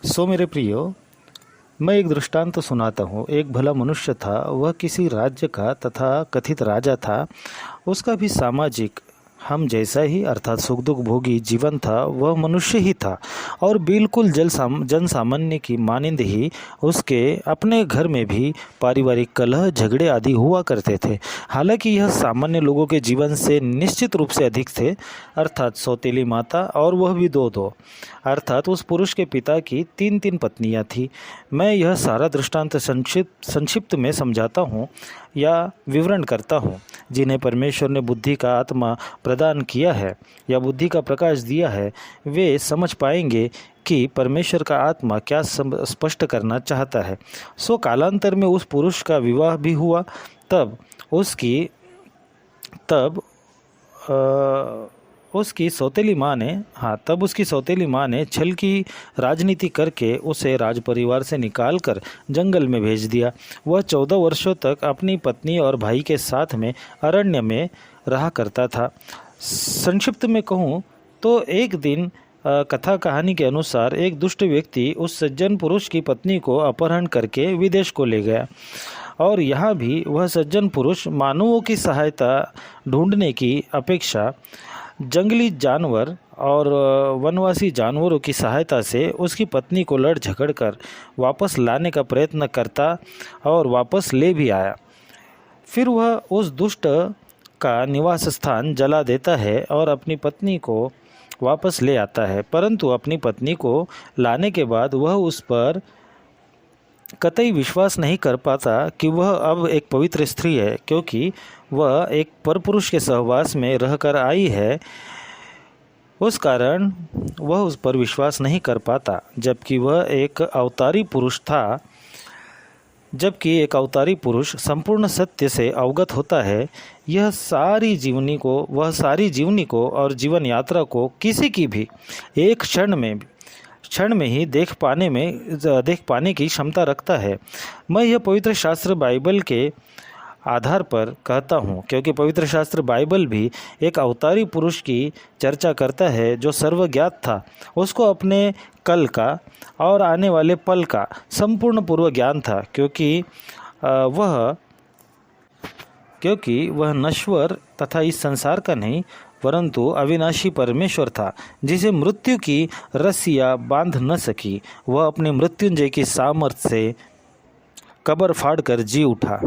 मेरे प्रियो, मैं एक दृष्टांत सुनाता हूँ। एक भला मनुष्य था, वह किसी राज्य का तथा कथित राजा था। उसका भी सामाजिक हम जैसा ही अर्थात सुख दुख भोगी जीवन था। वह मनुष्य ही था और बिल्कुल जन सामान्य की मानिंद ही उसके अपने घर में भी पारिवारिक कलह झगड़े आदि हुआ करते थे। हालांकि यह सामान्य लोगों के जीवन से निश्चित रूप से अधिक थे। अर्थात सौतेली माता और वह भी दो दो, अर्थात उस पुरुष के पिता की तीन तीन पत्नियां थी। मैं यह सारा दृष्टांत संक्षिप्त में समझाता हूँ या विवरण करता हूँ। जिन्हें परमेश्वर ने बुद्धि का आत्मा प्रदान किया है या बुद्धि का प्रकाश दिया है, वे समझ पाएंगे कि परमेश्वर का आत्मा क्या स्पष्ट करना चाहता है। कालांतर में उस पुरुष का विवाह भी हुआ। तब उसकी सौतेली माँ ने छल की राजनीति करके उसे राज परिवार से निकालकर जंगल में भेज दिया। वह 14 वर्षों तक अपनी पत्नी और भाई के साथ में अरण्य में रहा करता था। संक्षिप्त में कहूँ तो एक दिन कथा कहानी के अनुसार एक दुष्ट व्यक्ति उस सज्जन पुरुष की पत्नी को अपहरण करके विदेश को ले गया। और यहाँ भी वह सज्जन पुरुष मानवों की सहायता ढूंढने की अपेक्षा जंगली जानवर और वनवासी जानवरों की सहायता से उसकी पत्नी को लड़ झगड़ कर वापस लाने का प्रयत्न करता और वापस ले भी आया। फिर वह उस दुष्ट का निवास स्थान जला देता है और अपनी पत्नी को वापस ले आता है। परंतु अपनी पत्नी को लाने के बाद वह उस पर कतई विश्वास नहीं कर पाता कि वह अब एक पवित्र स्त्री है, क्योंकि वह एक परपुरुष के सहवास में रहकर आई है। उस कारण वह उस पर विश्वास नहीं कर पाता, जबकि एक अवतारी पुरुष संपूर्ण सत्य से अवगत होता है। वह सारी जीवनी को और जीवन यात्रा को किसी की भी एक क्षण में ही देख पाने की क्षमता रखता है। मैं यह पवित्र शास्त्र बाइबल के आधार पर कहता हूँ, क्योंकि पवित्र शास्त्र बाइबल भी एक अवतारी पुरुष की चर्चा करता है जो सर्वज्ञात था। उसको अपने कल का और आने वाले पल का संपूर्ण पूर्व ज्ञान था, क्योंकि वह नश्वर तथा इस संसार का नहीं परंतु अविनाशी परमेश्वर था, जिसे मृत्यु की रस्सियाँ बांध न सकी। वह अपने मृत्युंजय की सामर्थ्य से कब्र फाड़ कर जी उठा।